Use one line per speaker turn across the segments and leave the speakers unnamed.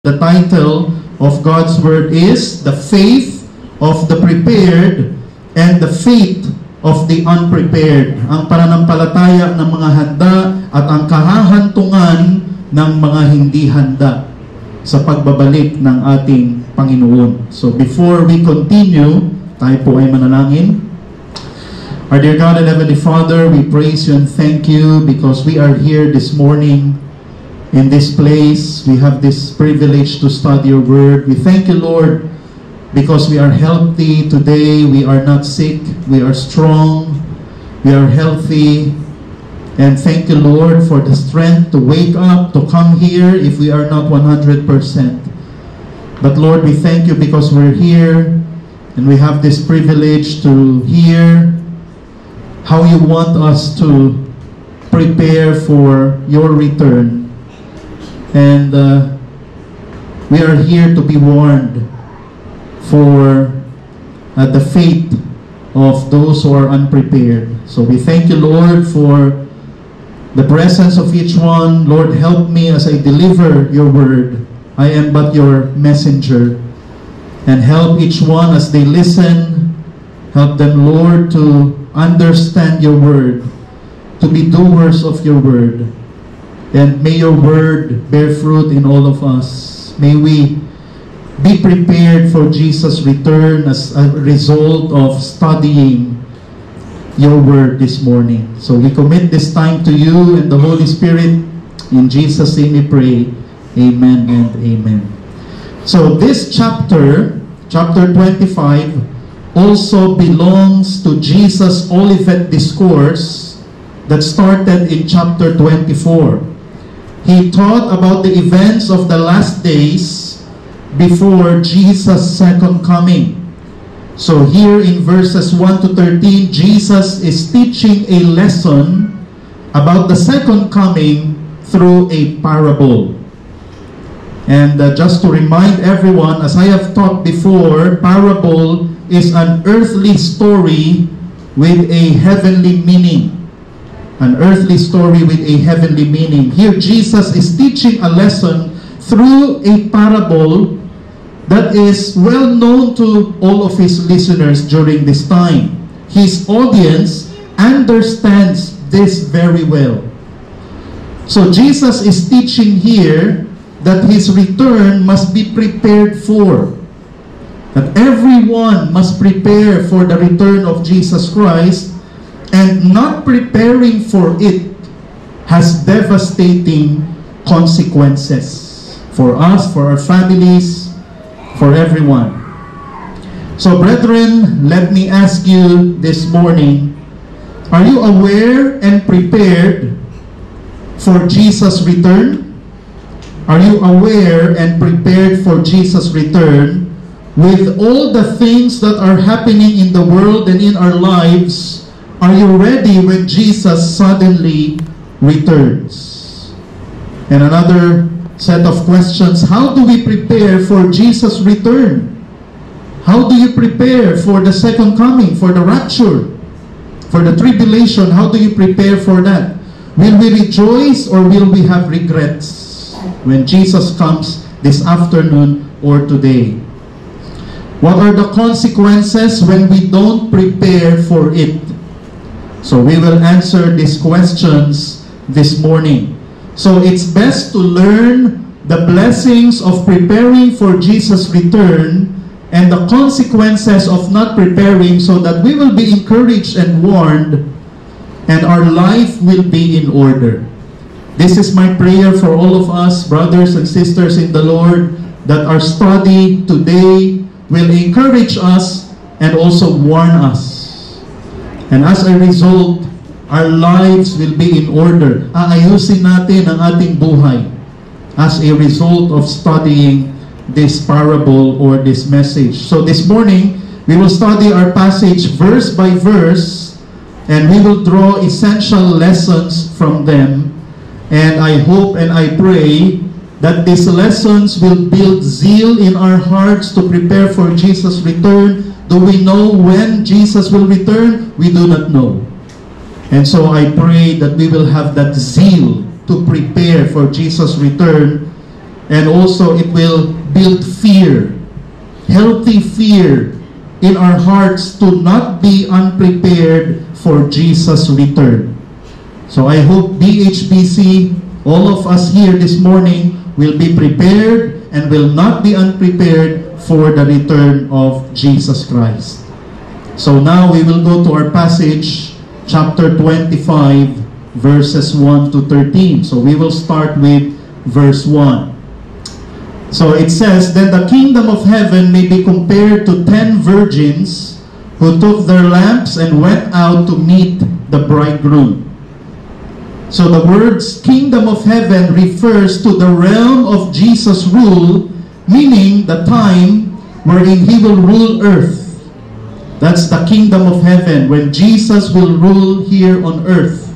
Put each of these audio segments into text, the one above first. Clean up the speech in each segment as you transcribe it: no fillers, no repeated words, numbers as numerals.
The title of God's Word is The Faith of the Prepared and the Faith of the Unprepared. Ang pananampalataya ng mga handa at ang kahahantungan ng mga hindi handa sa pagbabalik ng ating Panginoon. So before we continue, tayo po ay manalangin. Our dear God and Heavenly Father, we praise you and thank you because we are here this morning in this place. We have this privilege to study your word. We thank you, Lord, because we are healthy today. We are not sick. We are strong. We are healthy. And thank you, Lord, for the strength to wake up, to come here if we are not 100%. But Lord, we thank you because we're here and we have this privilege to hear how you want us to prepare for your return. And we are here to be warned for the fate of those who are unprepared. So we thank you, Lord, for the presence of each one. Lord, help me as I deliver your word. I am but your messenger. And help each one as they listen. Help them, Lord, to understand your word, to be doers of your word. And may your word bear fruit in all of us. May we be prepared for Jesus' return as a result of studying your word this morning. So we commit this time to you and the Holy Spirit. In Jesus' name we pray. Amen and amen. So this chapter 25, also belongs to Jesus' Olivet Discourse that started in chapter 24. He taught about the events of the last days before Jesus' second coming. So here in verses 1 to 13, Jesus is teaching a lesson about the second coming through a parable. And just to remind everyone, as I have taught before, parable is an earthly story with a heavenly meaning. An earthly story with a heavenly meaning. Here Jesus is teaching a lesson through a parable that is well known to all of his listeners during this time. His audience understands this very well. So Jesus is teaching here that his return must be prepared for. That everyone must prepare for the return of Jesus Christ, and not preparing for it has devastating consequences for us, for our families, for everyone. So brethren, let me ask you this morning, are you aware and prepared for Jesus' return? Are you aware and prepared for Jesus' return with all the things that are happening in the world and in our lives? Are you ready when Jesus suddenly returns? And another set of questions, how do we prepare for Jesus' return? How do you prepare for the second coming, for the rapture, for the tribulation? How do you prepare for that? Will we rejoice or will we have regrets when Jesus comes this afternoon or today? What are the consequences when we don't prepare for it? So we will answer these questions this morning. So it's best to learn the blessings of preparing for Jesus' return and the consequences of not preparing, so that we will be encouraged and warned and our life will be in order. This is my prayer for all of us, brothers and sisters in the Lord, that our study today will encourage us and also warn us. And as a result, our lives will be in order. Aayusin natin ang ating buhay as a result of studying this parable or this message. So this morning, we will study our passage verse by verse, and we will draw essential lessons from them. And I hope and I pray that these lessons will build zeal in our hearts to prepare for Jesus' return. Do we know when Jesus will return? We do not know. And so I pray that we will have that zeal to prepare for Jesus' return and also it will build fear, healthy fear in our hearts to not be unprepared for Jesus' return. So I hope BHBC, all of us here this morning, will be prepared and will not be unprepared for the return of Jesus Christ. So now we will go to our passage, chapter 25, verses 1 to 13. So we will start with verse 1. So it says, "Then the kingdom of heaven may be compared to 10 virgins who took their lamps and went out to meet the bridegroom." So the words kingdom of heaven refers to the realm of Jesus' rule, meaning the time wherein He will rule earth. That's the kingdom of heaven, when Jesus will rule here on earth.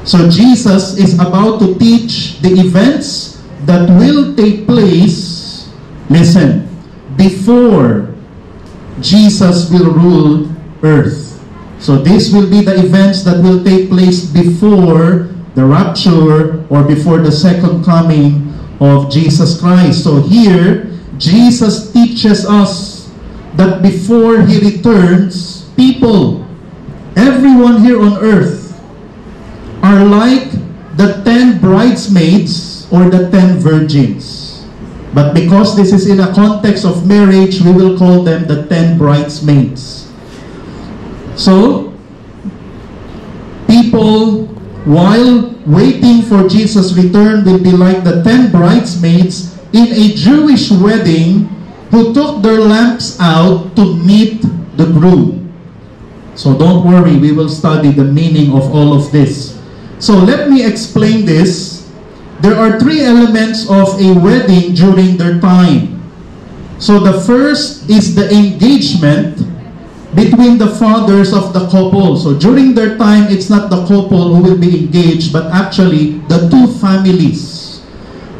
So Jesus is about to teach the events that will take place, listen, before Jesus will rule earth. So this will be the events that will take place before the rapture or before the second coming of Jesus Christ. So here, Jesus teaches us that before He returns, people, everyone here on earth, are like the 10 bridesmaids or the 10 virgins. But because this is in a context of marriage, we will call them the 10 bridesmaids. So, people, while waiting for Jesus' return, will be like the 10 bridesmaids in a Jewish wedding who took their lamps out to meet the groom. So don't worry, we will study the meaning of all of this. So let me explain this. There are 3 elements of a wedding during their time. So the first is the engagement between the fathers of the couple. So during their time, it's not the couple who will be engaged, but actually the 2 families.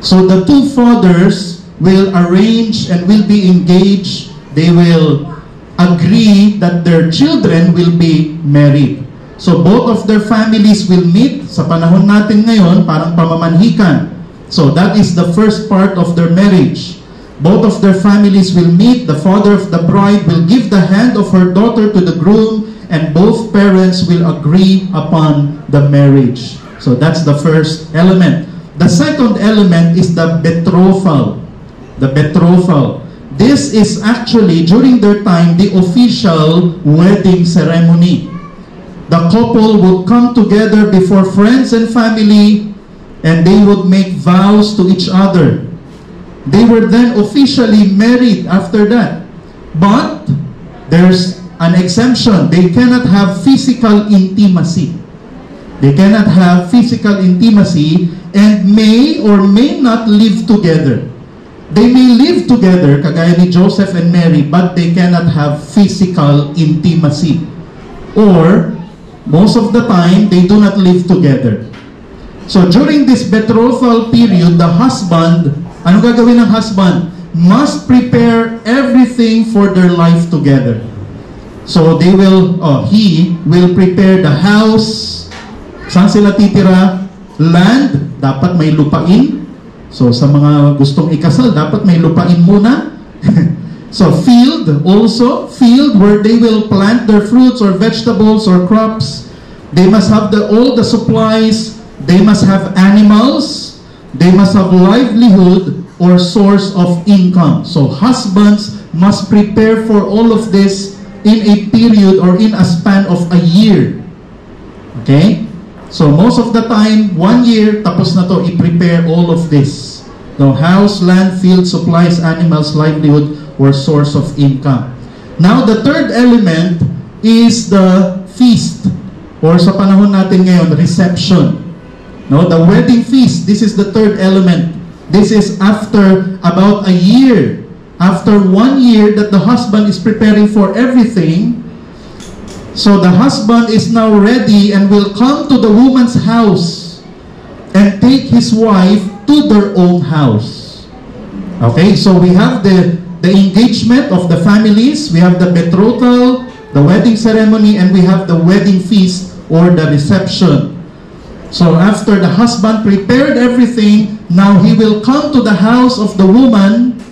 So the 2 fathers will arrange and will be engaged. They will agree that their children will be married. So both of their families will meet. Sa panahon natin ngayon, parang pamamanhikan. So that is the first part of their marriage. Both of their families will meet. The father of the bride will give the hand of her daughter to the groom, and both parents will agree upon the marriage. So that's the first element. The second element is the betrothal. The betrothal. This is actually, during their time, the official wedding ceremony. The couple would come together before friends and family, and they would make vows to each other. They were then officially married after that. But there's an exemption. They cannot have physical intimacy. They cannot have physical intimacy and may or may not live together. They may live together, kagaya ni Joseph and Mary, but they cannot have physical intimacy. Or, most of the time, they do not live together. So during this betrothal period, the husband, ano gagawin ng husband? Must prepare everything for their life together. So they will, he will prepare the house. Saan sila titira? Land, dapat may lupain. So sa mga gustong ikasal, dapat may lupain muna. So field, also, field where they will plant their fruits or vegetables or crops. They must have all the supplies. They must have animals. They must have livelihood or source of income. So husbands must prepare for all of this in a period or in a span of a year. Okay? So most of the time, 1 year, tapos na to, i-prepare all of this. The house, land, field, supplies, animals, livelihood, or source of income. Now, the third element is the feast. Or sa panahon natin ngayon, reception. No, the wedding feast, this is the third element. This is after about a year. After 1 year that the husband is preparing for everything, so the husband is now ready and will come to the woman's house and take his wife to their own house. Okay, so we have the engagement of the families, we have the betrothal, the wedding ceremony, and we have the wedding feast or the reception. So after the husband prepared everything, Now he will come to the house of the woman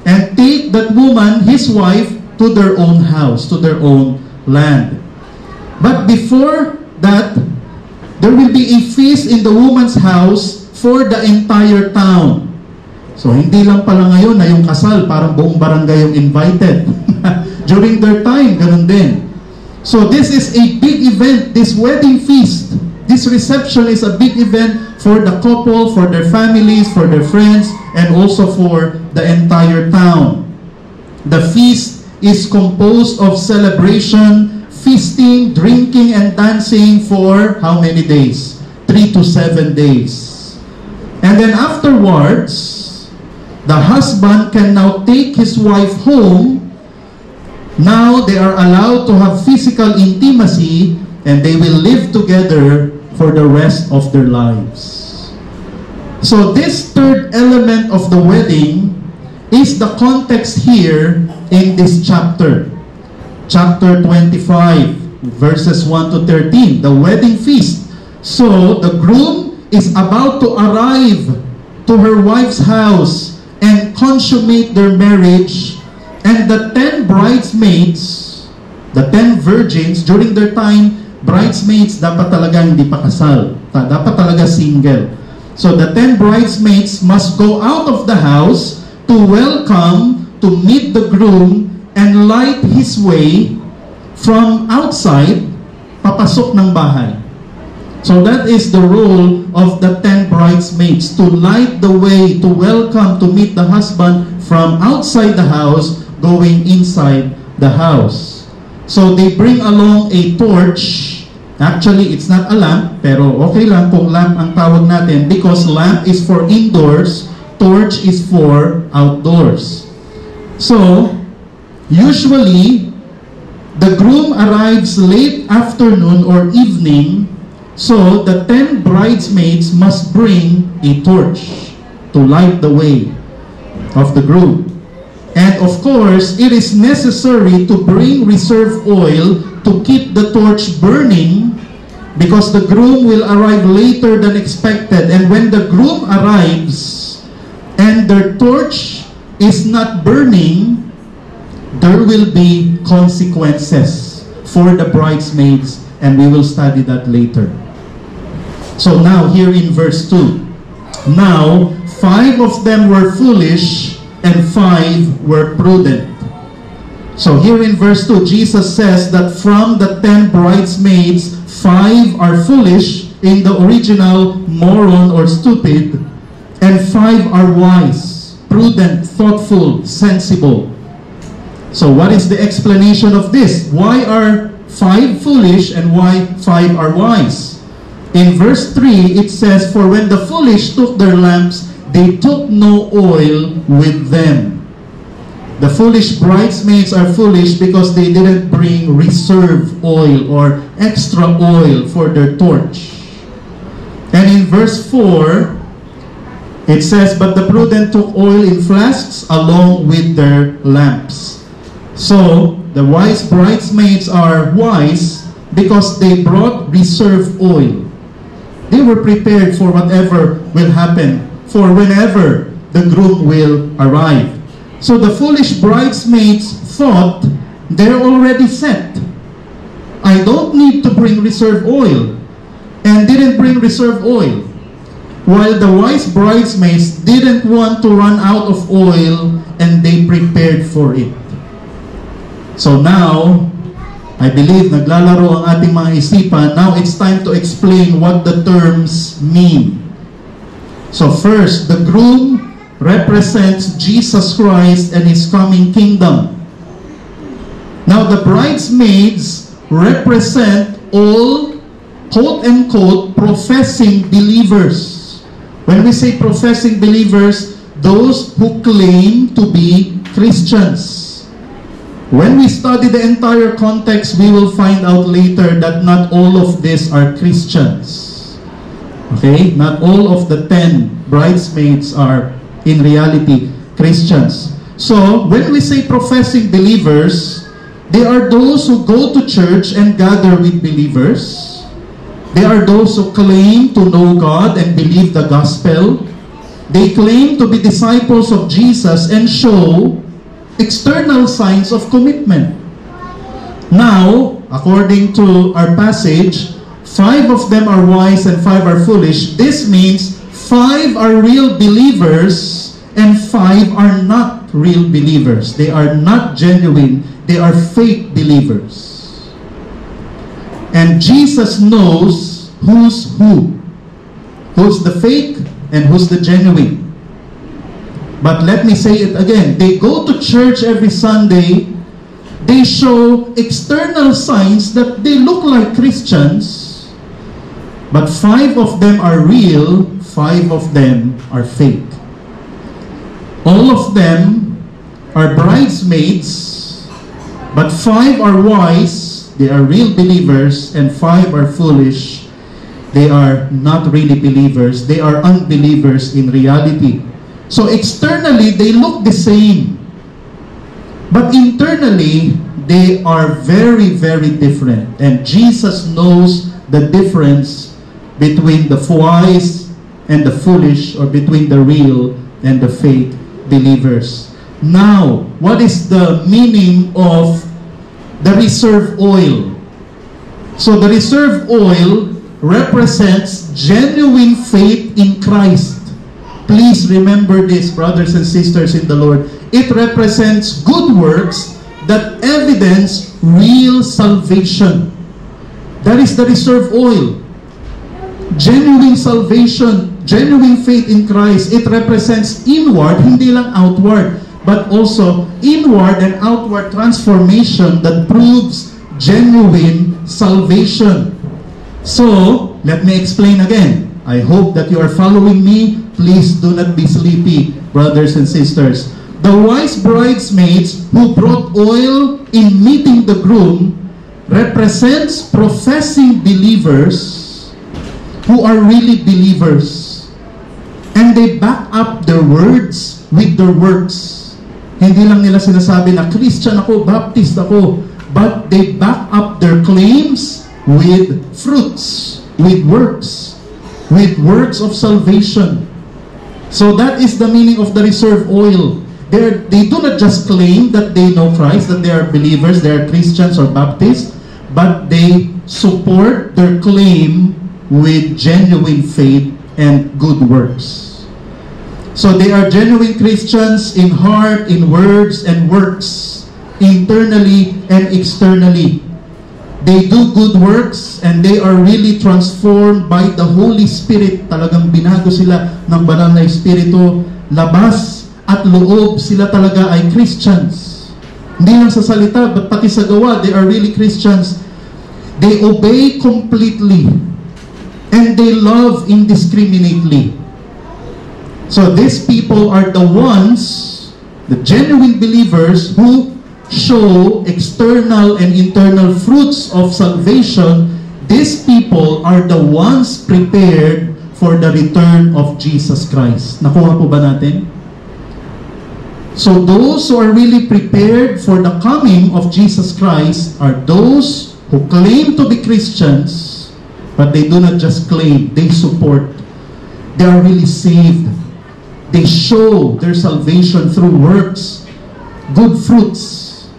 and take that woman, his wife, to their own house, to their own land. But before that, there will be a feast in the woman's house for the entire town. So hindi lang pala ngayon na yung kasal, parang buong barangay yung invited. During their time, ganun din. So this is a big event, this wedding feast. This reception is a big event for the couple, for their families, for their friends, and also for the entire town. The feast is composed of celebration, feasting, drinking, and dancing for how many days? 3 to 7 days. And then afterwards, the husband can now take his wife home. Now they are allowed to have physical intimacy, and they will live together for the rest of their lives. So this third element of the wedding is the context here in this chapter. Chapter 25, verses 1 to 13, the wedding feast. So the groom is about to arrive to her wife's house and consummate their marriage, and the 10 bridesmaids, the 10 virgins, during their time, bridesmaids dapat talaga hindi pa kasal. Dapat talaga single. So the 10 bridesmaids must go out of the house to welcome, to meet the groom, and light his way from outside, papasok ng bahay. So that is the role of the 10 bridesmaids, to light the way, to welcome, to meet the husband from outside the house, going inside the house. So they bring along a torch. Actually, it's not a lamp, pero okay lang kung lamp ang tawag natin because lamp is for indoors, torch is for outdoors. So, usually, the groom arrives late afternoon or evening, so the 10 bridesmaids must bring a torch to light the way of the groom. And of course, it is necessary to bring reserve oil to keep the torch burning because the groom will arrive later than expected. And when the groom arrives and their torch is not burning, there will be consequences for the bridesmaids, and we will study that later. So now here in verse 2, now 5 of them were foolish and 5 were prudent. So here in verse 2, Jesus says that from the 10 bridesmaids, 5 are foolish, in the original, moron or stupid, and 5 are wise, prudent, thoughtful, sensible. So what is the explanation of this? Why are 5 foolish and why 5 are wise? In verse 3, it says, for when the foolish took their lamps, they took no oil with them. The foolish bridesmaids are foolish because they didn't bring reserve oil or extra oil for their torch. And in verse 4, it says, but the prudent took oil in flasks along with their lamps. So, the wise bridesmaids are wise because they brought reserve oil. They were prepared for whatever will happen, for whenever the groom will arrive. So the foolish bridesmaids thought they're already set. I don't need to bring reserve oil, and didn't bring reserve oil. While the wise bridesmaids didn't want to run out of oil, and they prepared for it. So now, I believe naglalaro ang ating mga isipan. Now it's time to explain what the terms mean. So first, the groom represents Jesus Christ and His coming kingdom. Now the bridesmaids represent all, quote-unquote, professing believers. When we say professing believers, those who claim to be Christians. When we study the entire context, we will find out later that not all of these are Christians. Okay? Not all of the 10 bridesmaids are in reality Christians. So, when we say professing believers, they are those who go to church and gather with believers. They are those who claim to know God and believe the gospel. They claim to be disciples of Jesus and show external signs of commitment. Now, according to our passage, 5 of them are wise and 5 are foolish. This means 5 are real believers and 5 are not real believers. They are not genuine. They are fake believers. And Jesus knows who's who. Who's the fake and who's the genuine. But let me say it again. They go to church every Sunday. They show external signs that they look like Christians. But 5 of them are real, 5 of them are fake. All of them are bridesmaids, but 5 are wise, they are real believers, and 5 are foolish. They are not really believers, they are unbelievers in reality. So externally, they look the same. But internally, they are very, very different. And Jesus knows the difference between the wise and the foolish, or between the real and the fake believers. Now, what is the meaning of the reserve oil? So the reserve oil represents genuine faith in Christ. Please remember this, brothers and sisters in the Lord. It represents good works that evidence real salvation. That is the reserve oil. Genuine salvation, genuine faith in Christ. It represents inward, hindi lang outward, but also inward and outward transformation that proves genuine salvation. So, let me explain again. I hope that you are following me. Please do not be sleepy, brothers and sisters. The wise bridesmaids who brought oil in meeting the groom represents professing believers who are really believers. And they back up their words with their works. Hindi lang nila sinasabi na Christian ako, Baptist ako, but they back up their claims with fruits, with works of salvation. So that is the meaning of the reserve oil. They do not just claim that they know Christ, that they are believers, they are Christians or Baptists, but they support their claim with genuine faith and good works. So they are genuine Christians in heart, in words, and works, internally and externally. They do good works and they are really transformed by the Holy Spirit. Talagang binago sila ng banal na Espiritu. Labas at loob, sila talaga ay Christians. Hindi lang sa salita, but pati sa gawa, they are really Christians. They obey completely. And they love indiscriminately. So these people are the ones, the genuine believers, who show external and internal fruits of salvation. These people are the ones prepared for the return of Jesus Christ. Nakuha po ba natin? So those who are really prepared for the coming of Jesus Christ are those who claim to be Christians, but they do not just claim, they support. They are really saved. They show their salvation through works, good fruits,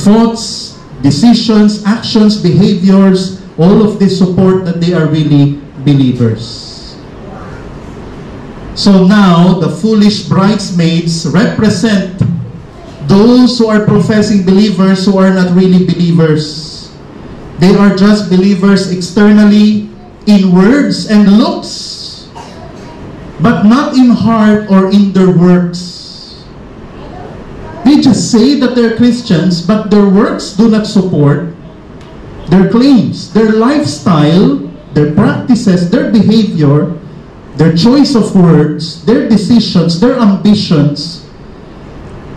thoughts, decisions, actions, behaviors, all of this support that they are really believers. So now, the foolish bridesmaids represent those who are professing believers who are not really believers. They are just believers externally, in words and looks, but not in heart or in their works. They just say that they're Christians, but their works do not support their claims. Their lifestyle, their practices, their behavior, their choice of words, their decisions, their ambitions,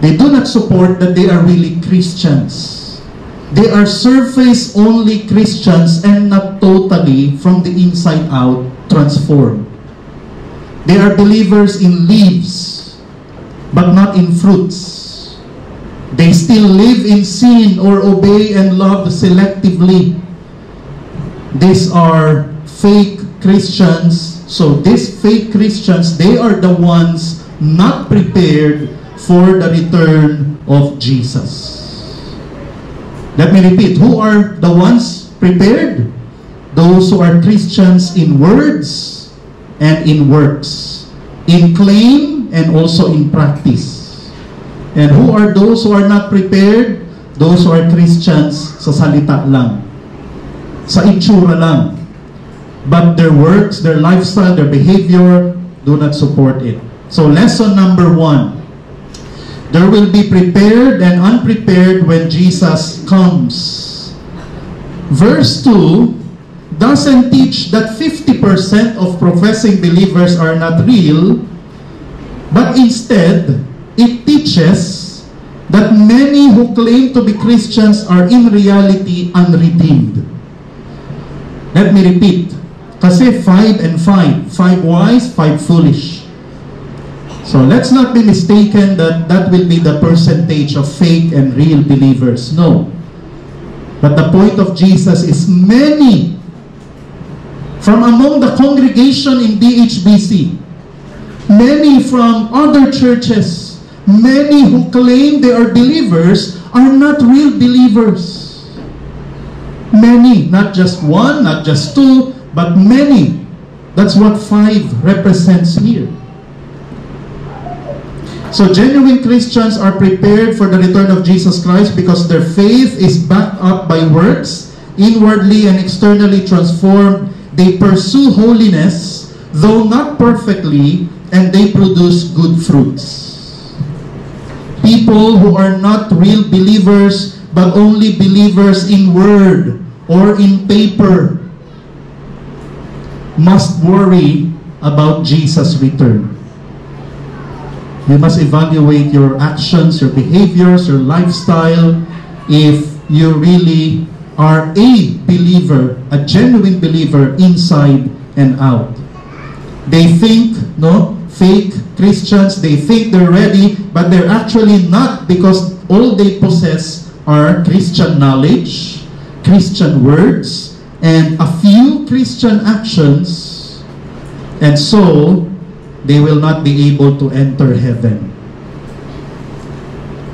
they do not support that they are really Christians. They are surface-only Christians and not totally, from the inside out, transformed. They are believers in leaves, but not in fruits. They still live in sin or obey and love selectively. These are fake Christians So these fake Christians, they are the ones not prepared for the return of Jesus. Let me repeat, who are the ones prepared? Those who are Christians in words and in works, in claim and also in practice. And who are those who are not prepared? Those who are Christians sa salita lang, sa itsura lang. But their works, their lifestyle, their behavior do not support it. So lesson number 1. There will be prepared and unprepared when Jesus comes. Verse 2 doesn't teach that 50% of professing believers are not real, but instead, it teaches that many who claim to be Christians are in reality unredeemed. Let me repeat. Kasi 5 and 5. 5 wise, 5 foolish. So let's not be mistaken that that will be the percentage of fake and real believers. No. But the point of Jesus is many from among the congregation in DHBC, many from other churches, many who claim they are believers are not real believers. Many, not just one, not just two, but many. That's what 5 represents here. So genuine Christians are prepared for the return of Jesus Christ because their faith is backed up by works, inwardly and externally transformed. They pursue holiness, though not perfectly, and they produce good fruits. People who are not real believers, but only believers in word or in paper, must worry about Jesus' return. You must evaluate your actions, your behaviors, your lifestyle, if you really are a believer, a genuine believer inside and out. They think, fake Christians, they think they're ready, but they're actually not, because all they possess are Christian knowledge, Christian words, and a few Christian actions, and so they will not be able to enter heaven.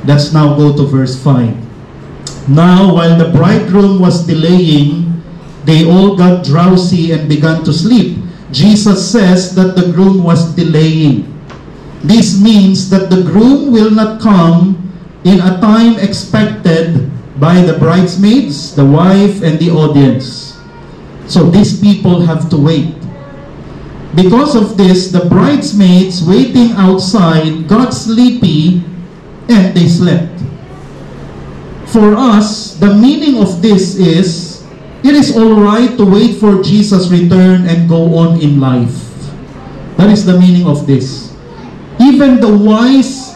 Let's now go to verse 5. Now, while the bridegroom was delaying, they all got drowsy and began to sleep. Jesus says that the groom was delaying. This means that the groom will not come in a time expected by the bridesmaids, the wife, and the audience. So these people have to wait. Because of this, the bridesmaids waiting outside got sleepy and they slept. For us, the meaning of this is, it is alright to wait for Jesus' return and go on in life. That is the meaning of this. Even the wise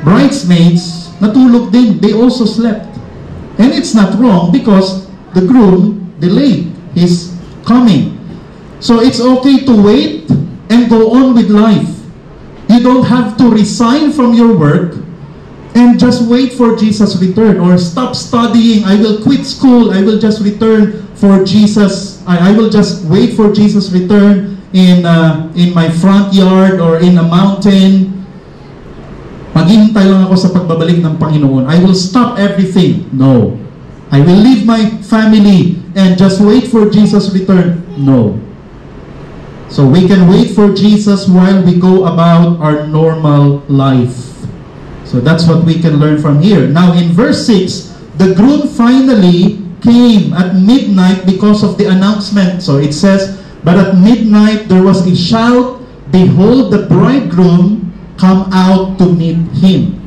bridesmaids, natulog din, they also slept. And it's not wrong because the groom delayed his coming. So it's okay to wait and go on with life. You don't have to resign from your work and just wait for Jesus' return, or stop studying. I will quit school. I will just return for Jesus. I will just wait for Jesus' return in my front yard or in a mountain. Maghihintay lang ako sa pagbabalik ng Panginoon. I will stop everything. No. I will leave my family and just wait for Jesus' return. No. So we can wait for Jesus while we go about our normal life. So that's what we can learn from here. Now in verse 6, the groom finally came at midnight because of the announcement. So it says, but at midnight there was a shout, behold, the bridegroom come out to meet him.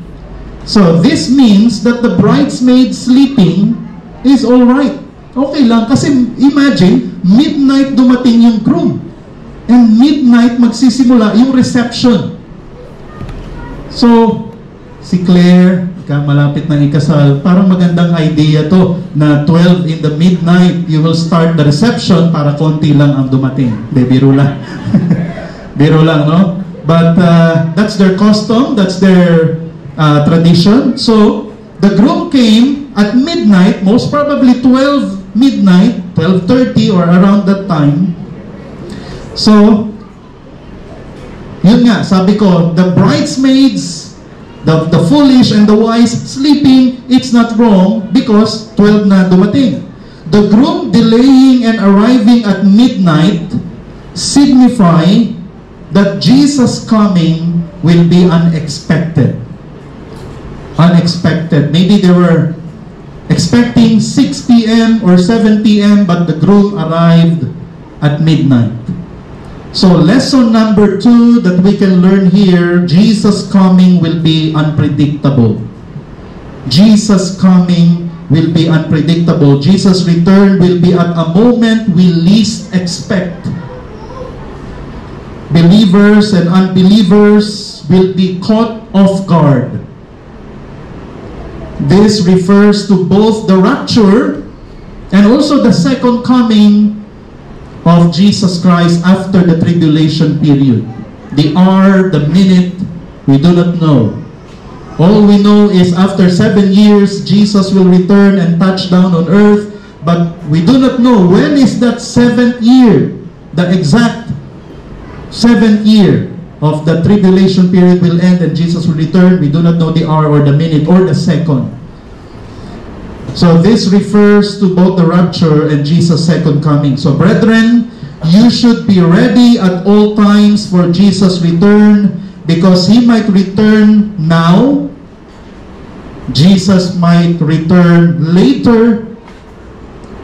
So this means that the bridesmaid sleeping is alright. Okay lang, kasi imagine, midnight dumating yung groom. And midnight magsisimula yung reception. So, si Claire, malapit na ikasal, parang magandang idea to, na 12 in the midnight, you will start the reception para konti lang ang dumating. De, biro lang. Biro lang, no? But that's their custom, that's their tradition. So, the groom came at midnight, most probably 12 midnight, 12:30 or around that time. So, yun nga, sabi ko, the bridesmaids, the foolish and the wise sleeping, it's not wrong because 12 na dumating. The groom delaying and arriving at midnight signify that Jesus coming will be unexpected. Unexpected. Maybe they were expecting 6 p.m. or 7 p.m. but the groom arrived at midnight. So lesson number 2 that we can learn here, Jesus coming will be unpredictable. Jesus coming will be unpredictable. Jesus' return will be at a moment we least expect. Believers and unbelievers will be caught off guard. This refers to both the rapture and also the second coming of Jesus Christ after the tribulation period. The hour, the minute, we do not know. All we know is after 7 years, Jesus will return and touch down on earth, but we do not know when is that 7th year, the exact 7th year of the tribulation period will end and Jesus will return. We do not know the hour or the minute or the second. So this refers to both the rapture and Jesus' second coming. So brethren, you should be ready at all times for Jesus' return because He might return now. Jesus might return later,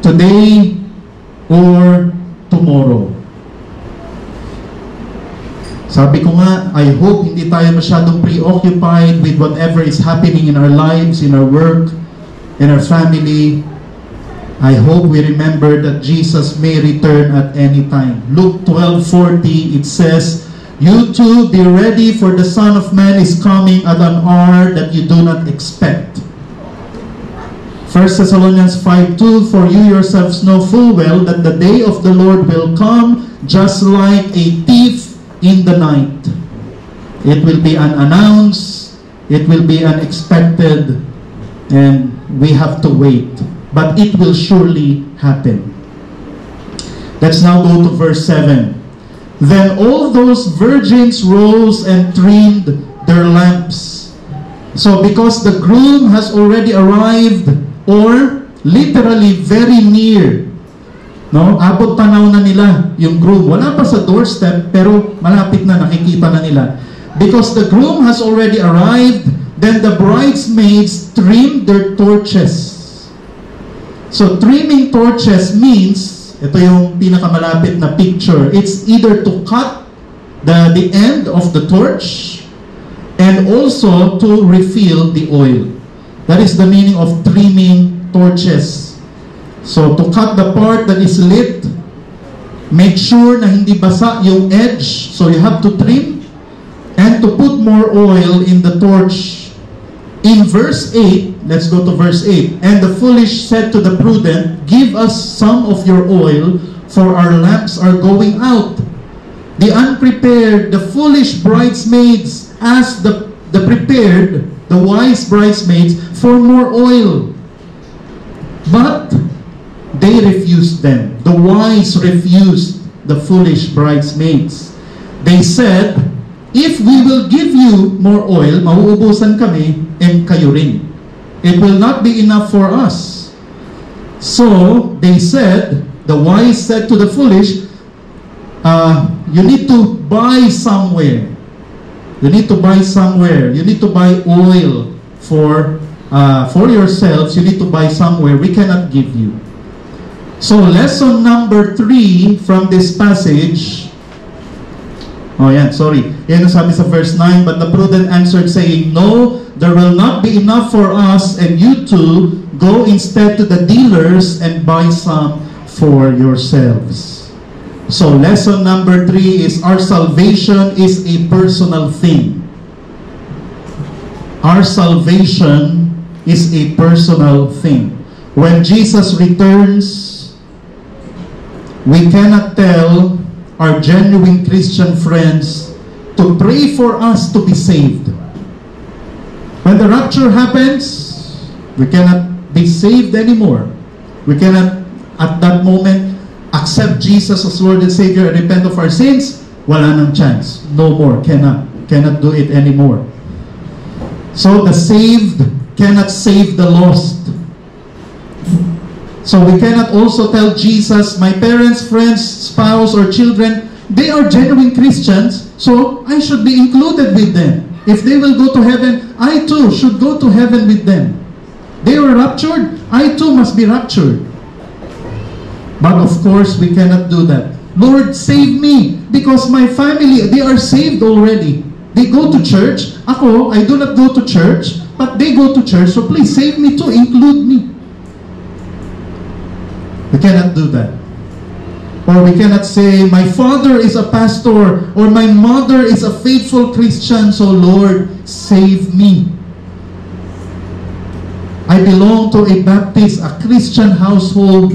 today, or tomorrow. Sabi ko nga, I hope hindi tayo masyadong preoccupied with whatever is happening in our lives, in our work, in our family. I hope we remember that Jesus may return at any time. Luke 12:40, it says, "You too be ready, for the Son of Man is coming at an hour that you do not expect." 1 Thessalonians 5:2, "For you yourselves know full well that the day of the Lord will come just like a thief in the night. It will be unannounced, it will be unexpected, and we have to wait. But it will surely happen." Let's now go to verse 7. "Then all those virgins rose and trimmed their lamps." So because the groom has already arrived, or literally very near, no? Abot tanaw na nila yung groom. Wala pa sa doorstep, pero malapit na, nakikita na nila. Because the groom has already arrived, then the bridesmaids trimmed their torches. So trimming torches means, ito yung pinakamalapit na picture, it's either to cut the end of the torch and also to refill the oil. That is the meaning of trimming torches. So to cut the part that is lit, make sure na hindi basa yung edge, so you have to trim, and to put more oil in the torch. In verse 8, let's go to verse 8. "And the foolish said to the prudent, Give us some of your oil, for our lamps are going out. The unprepared, the foolish bridesmaids asked the prepared, the wise bridesmaids, for more oil. But they refused them." The wise refused the foolish bridesmaids. They said, "If we will give you more oil, mauubusan kami, and kayo rin. It will not be enough for us." So they said, the wise said to the foolish, "You need to buy somewhere. You need to buy somewhere. You need to buy oil for yourselves. You need to buy somewhere. We cannot give you." So lesson number 3 from this passage. Yan, ang sabi sa verse 9, "But the prudent answered, saying, No, there will not be enough for us, and you too go instead to the dealers and buy some for yourselves." So lesson number 3 is our salvation is a personal thing. Our salvation is a personal thing. When Jesus returns, we cannot tell our genuine Christian friends to pray for us to be saved. When the rapture happens, we cannot be saved anymore. We cannot, at that moment, accept Jesus as Lord and Savior and repent of our sins, wala nang chance. No more. Cannot do it anymore. So the saved cannot save the lost. So we cannot also tell Jesus, my parents, friends, spouse, or children, they are genuine Christians, so I should be included with them. If they will go to heaven, I too should go to heaven with them. They were raptured, I too must be raptured. But of course, we cannot do that. Lord, save me, because my family, they are saved already. They go to church. Ako, I do not go to church, but they go to church, so please save me too, include me. We cannot do that. Or we cannot say, my father is a pastor, or my mother is a faithful Christian, so Lord, save me. I belong to a Baptist, a Christian household.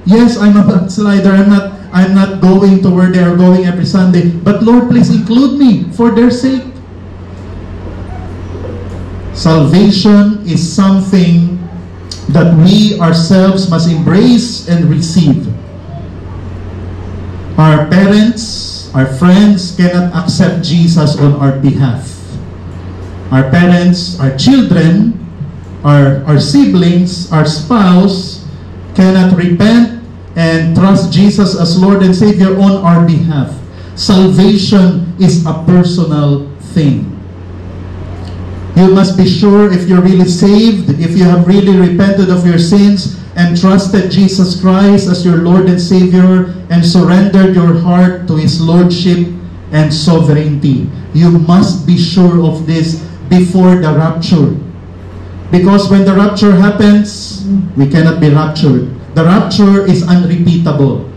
Yes, I'm a backslider. I'm not going to where they are going every Sunday. But Lord, please include me for their sake. Salvation is something that we ourselves must embrace and receive. Our parents, our friends cannot accept Jesus on our behalf. Our parents, our children, our siblings, our spouse cannot repent and trust Jesus as Lord and Savior on our behalf. Salvation is a personal thing. You must be sure if you're really saved, if you have really repented of your sins and trusted Jesus Christ as your Lord and Savior and surrendered your heart to His Lordship and sovereignty. You must be sure of this before the rapture. Because when the rapture happens, we cannot be raptured. The rapture is unrepeatable.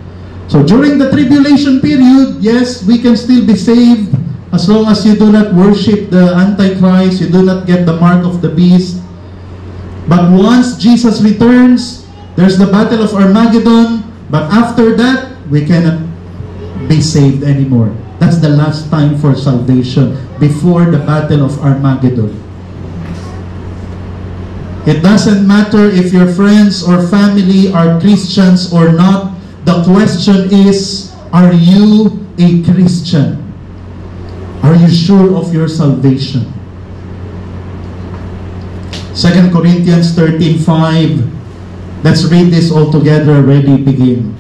So during the tribulation period, yes, we can still be saved as long as you do not worship the Antichrist, you do not get the mark of the beast. But once Jesus returns, there's the battle of Armageddon. But after that, we cannot be saved anymore. That's the last time for salvation, before the battle of Armageddon. It doesn't matter if your friends or family are Christians or not. The question is, are you a Christian? Are you sure of your salvation? 2 Corinthians 13:5. Let's read this all together. Ready, begin.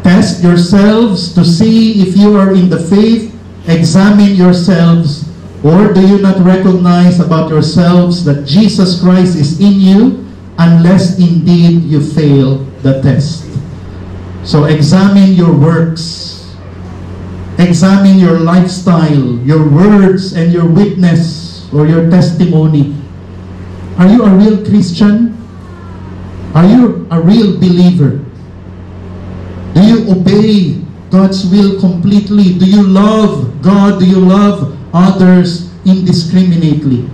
Test yourselves to see if you are in the faith. Examine yourselves. Or do you not recognize about yourselves that Jesus Christ is in you, unless indeed you fail the test? So examine your works. Examine your lifestyle, your words, and your witness or your testimony. Are you a real Christian? Are you a real believer? Do you obey God's will completely? Do you love God? Do you love others indiscriminately?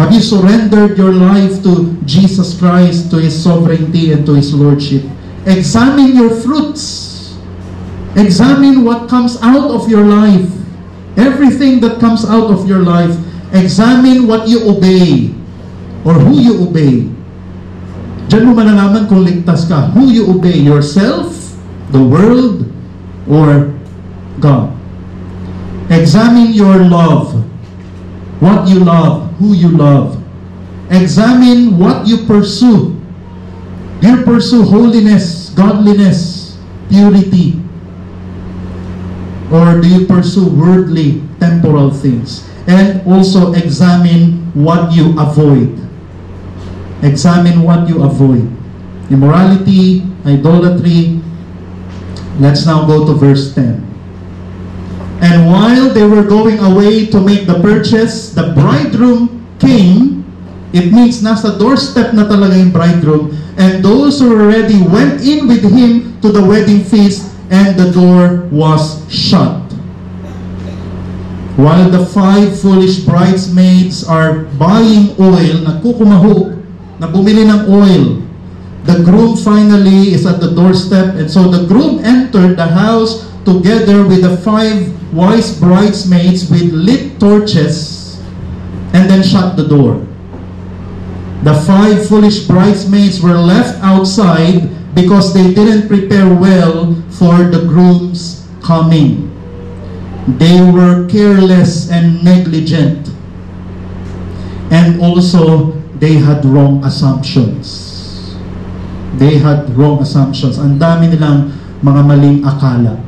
Have you surrendered your life to Jesus Christ, to His sovereignty, and to His Lordship? Examine your fruits. Examine what comes out of your life. Everything that comes out of your life. Examine what you obey or who you obey. Diyan mo malalaman kung ligtas ka. Who you obey, yourself, the world, or God. Examine your love. What you love, who you love. Examine what you pursue. Do you pursue holiness, godliness, purity? Or do you pursue worldly, temporal things? And also examine what you avoid. Examine what you avoid. Immorality, idolatry. Let's now go to verse 10. And while they were going away to make the purchase, the bridegroom came. It means nasa doorstep na talaga yung bridegroom. And those who were ready went in with him to the wedding feast, and the door was shut. While the 5 foolish bridesmaids are buying oil, nagkukumahog, na bumili ng oil, the groom finally is at the doorstep, and so the groom entered the house together with the 5 wise bridesmaids with lit torches, and then shut the door. The 5 foolish bridesmaids were left outside because they didn't prepare well for the groom's coming. They were careless and negligent. And also, they had wrong assumptions. They had wrong assumptions. Ang dami nilang mga maling akala.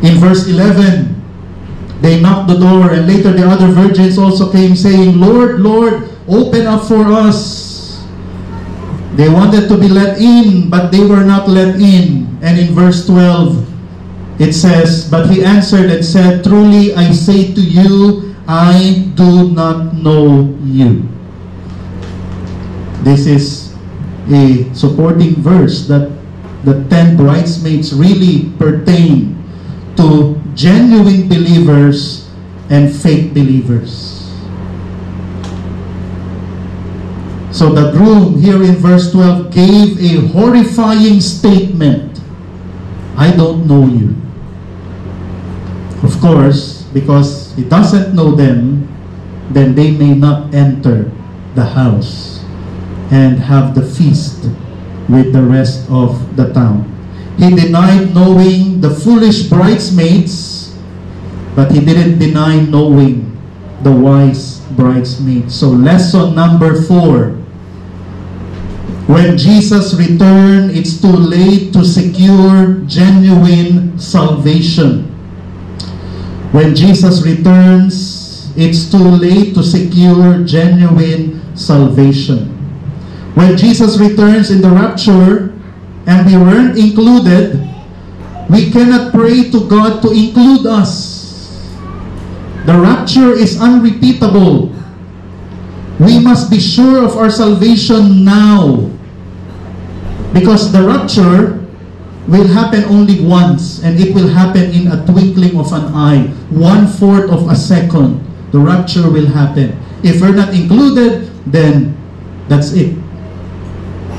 In verse 11, they knocked the door, and later the other virgins also came saying, Lord, Lord, open up for us. They wanted to be let in, but they were not let in. And in verse 12, it says, but he answered and said, truly I say to you, I do not know you. This is a supporting verse that the 10 bridesmaids really pertain to genuine believers and fake believers. So the groom here in verse 12 gave a horrifying statement. I don't know you. Of course, because he doesn't know them, then they may not enter the house and have the feast with the rest of the town. He denied knowing the foolish bridesmaids, but he didn't deny knowing the wise bridesmaids. So lesson number 4. When Jesus returns, it's too late to secure genuine salvation. When Jesus returns, it's too late to secure genuine salvation. When Jesus returns in the rapture, and we weren't included, we cannot pray to God to include us. The rapture is unrepeatable. We must be sure of our salvation now. Because the rapture will happen only once, and it will happen in a twinkling of an eye. 1/4 of a second, the rapture will happen. If we're not included, then that's it.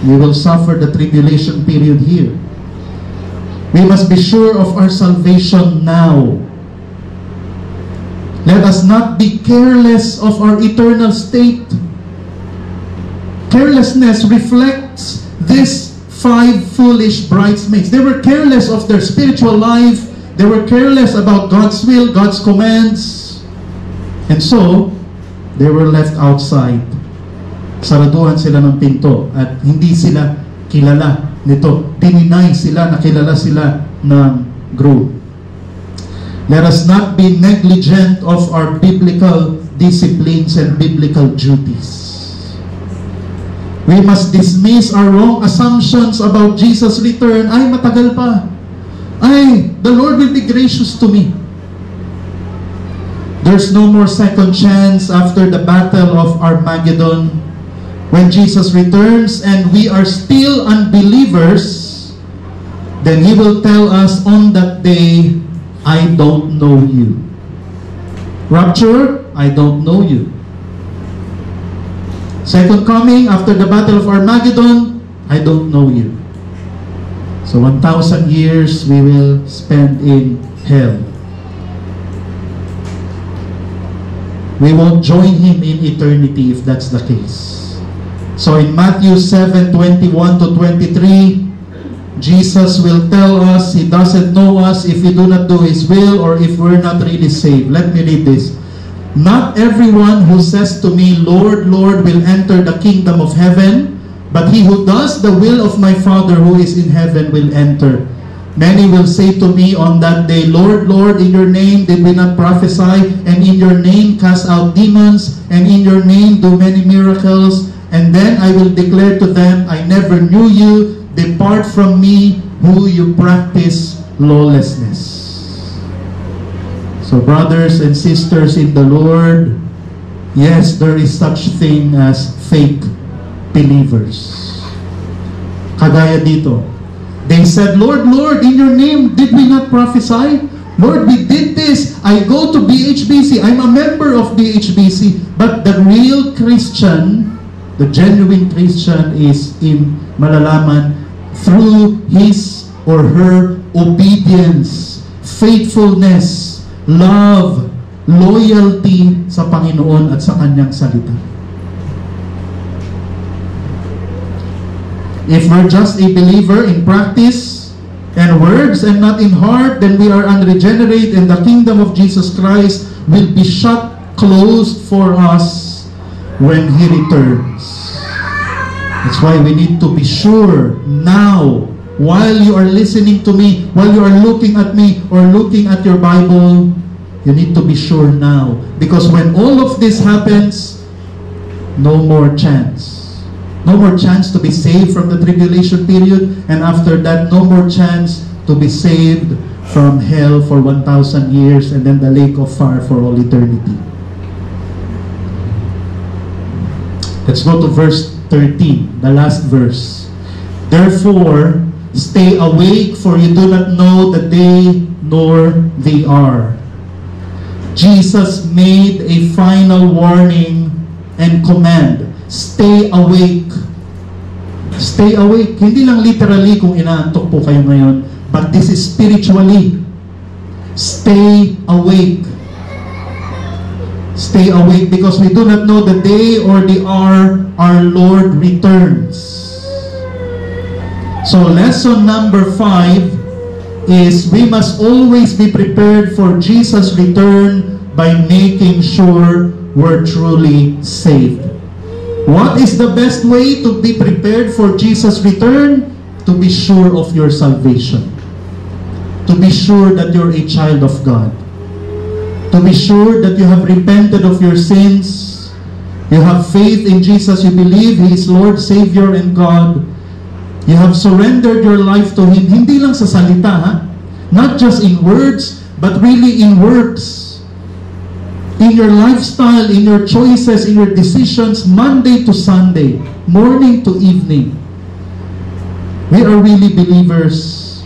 We will suffer the tribulation period here. We must be sure of our salvation now. Let us not be careless of our eternal state. Carelessness reflects these 5 foolish bridesmaids. They were careless of their spiritual life. They were careless about God's will, God's commands. And so, they were left outside. Saraduhan sila ng pinto at hindi sila kilala nito. Dininay sila na kilala sila ng groom. Let us not be negligent of our biblical disciplines and biblical duties. We must dismiss our wrong assumptions about Jesus' return. Ay, matagal pa. Ay, the Lord will be gracious to me. There's no more second chance after the battle of Armageddon. When Jesus returns and we are still unbelievers, then He will tell us on that day, I don't know you. Rapture, I don't know you. Second coming, after the battle of Armageddon, I don't know you. So 1,000 years we will spend in hell. We won't join Him in eternity if that's the case. So in Matthew 7:21 to 23, Jesus will tell us He doesn't know us if we do not do His will or if we're not really saved. Let me read this. Not everyone who says to me, Lord, Lord, will enter the kingdom of heaven, but he who does the will of my Father who is in heaven will enter. Many will say to me on that day, Lord, Lord, in your name did we not prophesy, and in your name cast out demons, and in your name do many miracles? And then I will declare to them, I never knew you. Depart from me, who you practice lawlessness. So brothers and sisters in the Lord, yes, there is such thing as fake believers. Kagaya dito. They said, Lord, Lord, in your name did we not prophesy? Lord, we did this. I go to BHBC. I'm a member of BHBC. But the real Christian, the genuine Christian is in malalaman through his or her obedience, faithfulness, love, loyalty sa Panginoon at sa Kanyang salita. If we're just a believer in practice and words and not in heart, then we are unregenerate, and the kingdom of Jesus Christ will be shut closed for us when He returns. That's why we need to be sure now, while you are listening to me, while you are looking at me or looking at your Bible, you need to be sure now. Because when all of this happens, no more chance. No more chance to be saved from the tribulation period, and after that, no more chance to be saved from hell for 1,000 years and then the lake of fire for all eternity. Let's go to verse 13, the last verse. Therefore, stay awake, for you do not know the day nor the hour. Jesus made a final warning and command. Stay awake. Stay awake. Hindi lang literally kung inaantok po kayo ngayon, but this is spiritually. Stay awake. Stay awake, because we do not know the day or the hour our Lord returns. So lesson number 5 is we must always be prepared for Jesus' return by making sure we're truly saved. What is the best way to be prepared for Jesus' return? To be sure of your salvation. To be sure that you're a child of God. To be sure that you have repented of your sins. You have faith in Jesus. You believe He is Lord, Savior, and God. You have surrendered your life to Him. Hindi lang sa salita, ha? Not just in words, but really in works. In your lifestyle, in your choices, in your decisions, Monday to Sunday, morning to evening. We are really believers.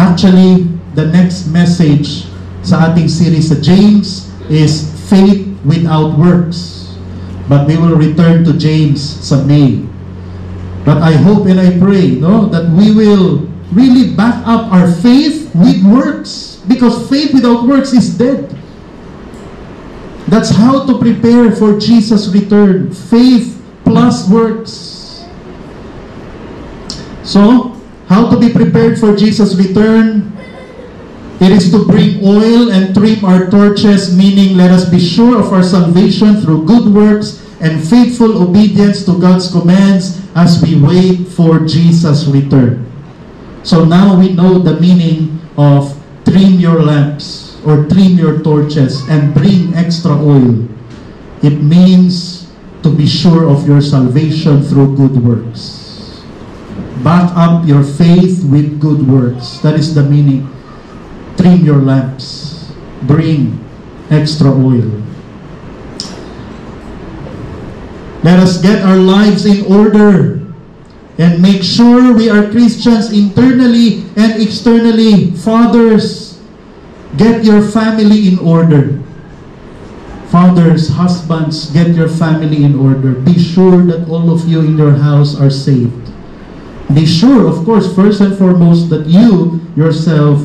Actually, the next message sa ating series sa James is faith without works. But we will return to James sa May. But I hope and I pray, no, that we will really back up our faith with works. Because faith without works is dead. That's how to prepare for Jesus' return. Faith plus works. So, how to be prepared for Jesus' return? It is to bring oil and trim our torches, meaning let us be sure of our salvation through good works and faithful obedience to God's commands as we wait for Jesus' return. So now we know the meaning of trim your lamps or trim your torches and bring extra oil. It means to be sure of your salvation through good works. Back up your faith with good works. That is the meaning. Trim your lamps. Bring extra oil. Let us get our lives in order and make sure we are Christians internally and externally. Fathers, get your family in order. Fathers, husbands, get your family in order. Be sure that all of you in your house are saved. Be sure, of course, first and foremost, that you yourself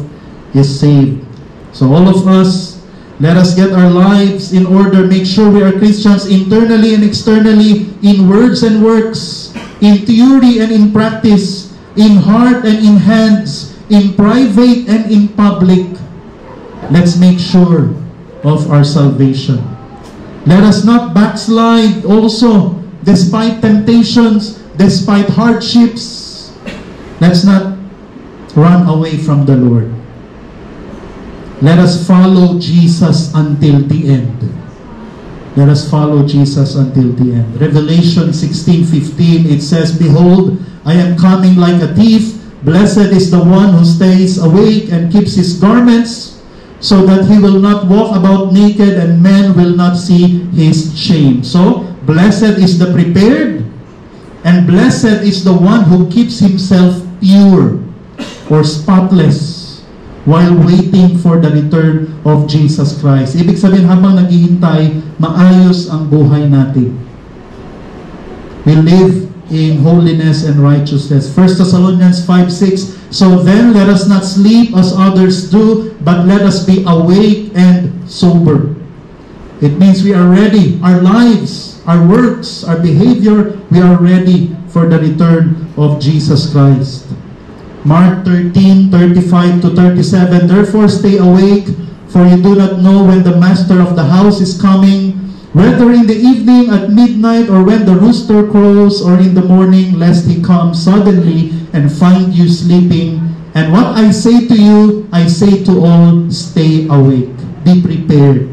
is saved. So all of us, let us get our lives in order. Make sure we are Christians internally and externally, in words and works, in theory and in practice, in heart and in hands, in private and in public. Let's make sure of our salvation. Let us not backslide also, despite temptations, despite hardships. Let's not run away from the Lord. Let us follow Jesus until the end. Let us follow Jesus until the end. Revelation 16:15, it says, "Behold, I am coming like a thief. Blessed is the one who stays awake and keeps his garments, so that he will not walk about naked and men will not see his shame." So, blessed is the prepared, and blessed is the one who keeps himself pure or spotless while waiting for the return of Jesus Christ. Ibig sabihin, habang naghihintay, maayos ang buhay natin. We live in holiness and righteousness. 1 Thessalonians 5:6, "So then let us not sleep as others do, but let us be awake and sober." It means we are ready. Our lives, our works, our behavior, we are ready for the return of Jesus Christ. Mark 13:35 to 37, therefore stay awake, for you do not know when the master of the house is coming, whether in the evening, at midnight, or when the rooster crows, or in the morning, lest he come suddenly and find you sleeping. And what I say to you, I say to all, stay awake. Be prepared.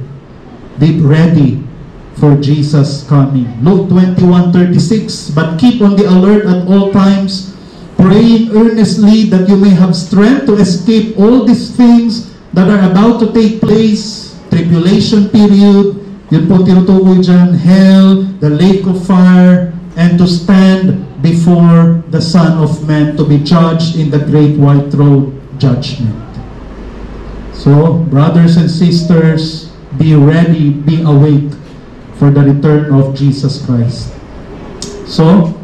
Be ready for Jesus coming. Luke 21:36, but keep on the alert at all times, praying earnestly that you may have strength to escape all these things that are about to take place. Tribulation period, yun po tinutukoy dyan, hell, the lake of fire, and to stand before the Son of Man to be judged in the great white throne judgment. So, brothers and sisters, be ready, be awake for the return of Jesus Christ. So,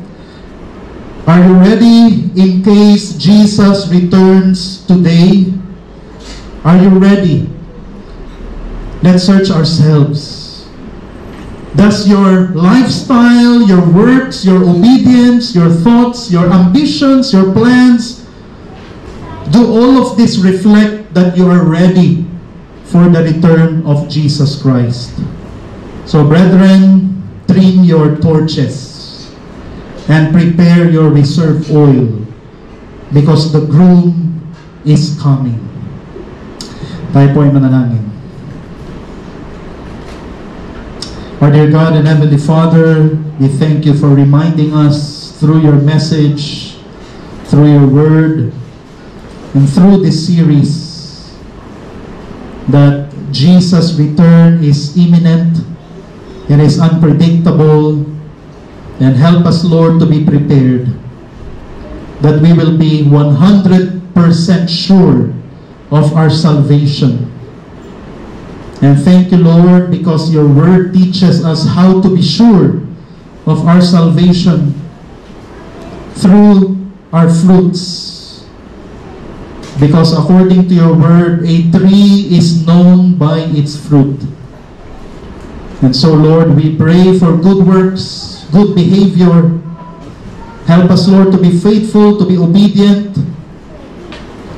are you ready in case Jesus returns today? Are you ready? Let's search ourselves. Does your lifestyle, your works, your obedience, your thoughts, your ambitions, your plans, do all of this reflect that you are ready for the return of Jesus Christ? So, brethren, trim your torches and prepare your reserve oil, because the groom is coming. Tayo po ay manalangin. Our dear God and Heavenly Father, we thank you for reminding us through your message, through your word, and through this series that Jesus' return is imminent, it is unpredictable, and help us, Lord, to be prepared, that we will be 100% sure of our salvation. And thank you, Lord, because your word teaches us how to be sure of our salvation through our fruits. Because according to your word, a tree is known by its fruit. And so, Lord, we pray for good works, good behavior. Help us, Lord, to be faithful, to be obedient,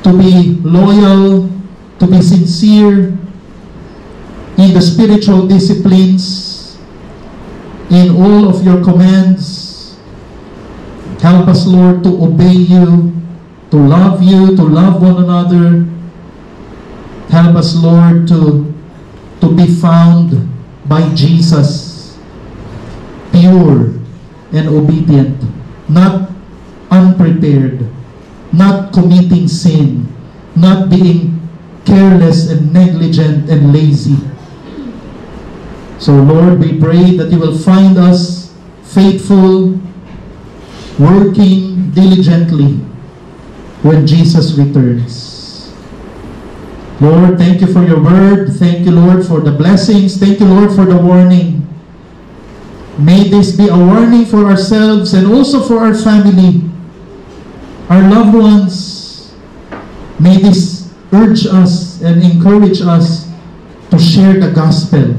to be loyal, to be sincere in the spiritual disciplines, in all of your commands. Help us, Lord, to obey you, to love one another. Help us, Lord, to be found by Jesus, pure and obedient, not unprepared, not committing sin, not being careless and negligent and lazy. So, Lord, we pray that you will find us faithful, working diligently when Jesus returns. Lord, thank you for your word. Thank you, Lord, for the blessings. Thank you, Lord, for the warning. May this be a warning for ourselves and also for our family, our loved ones. May this urge us and encourage us to share the gospel,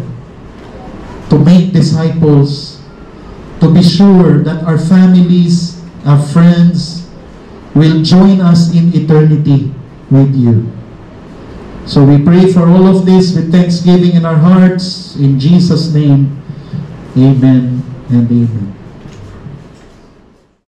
to make disciples, to be sure that our families, our friends will join us in eternity with you. So we pray for all of this with thanksgiving in our hearts. In Jesus' name, amen and amen.